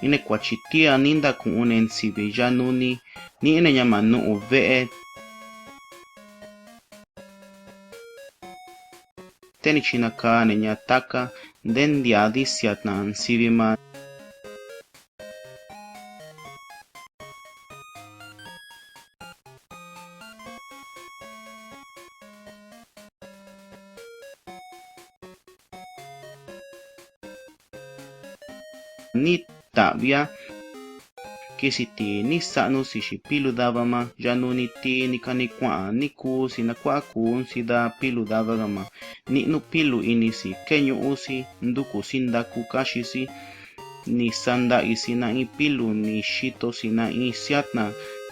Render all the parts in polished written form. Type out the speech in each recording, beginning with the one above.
ine kuachitia ninda ku'une nsivi yanuni ni ine ñama nu'u ve'e teni chinaka ne ñataka nden diadi siatna nsivi ma ni ta'via kisi ti ni sa'nu si xi pilu dava ma yanuni ti ni kani kua'a ni ku si na kua'a kun si da pilu dava gama ni'nu pilu ini si keñu'u si nduku si ndaku kaxi si ni sanda'i si na in pilu ni xito si na in siatna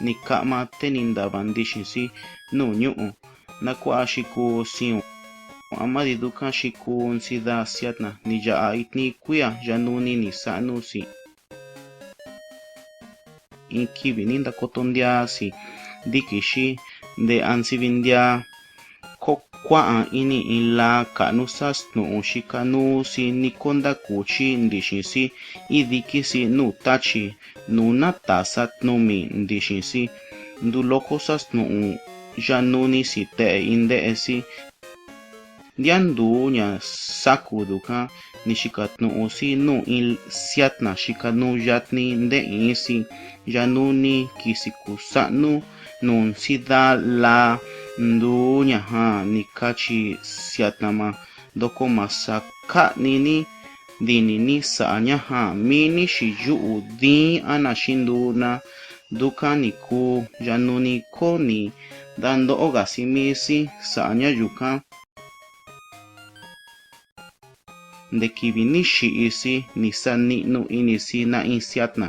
ni ka'ma te ni ndava ndixi si nu ñu'u na kua'a xiku siun amadi dukan xikun si da siatna ni ya'a itni kuia yanuni ni sa'nu si in kivi ni ndakotondia si dikixi nde'a nsivindia ko kua'a ini in la ka'nu sasnu'u xikanu si ni kondakuchi ndixi si idiki si nu tachi nu nata satnumi ndixi si nduloko sasnu'u yanuni si te'e inde'e si ndiandu ña saku dukan ni xikatnu'u si nu in siatna xikanu yatni nde'in si yanuni kisi kusa'nu nun si da la ndu ñaja ni kachi siatna ma doko masa ka'ni ni dini ni sa'a ñaja mini xi yu'u din ana xinduna dukan ni ku yanuni ko ni da ndo'o ga si mi si sa'a ña yukan nde kivi ni xi'i si ni sani'nu ini si na in siatna.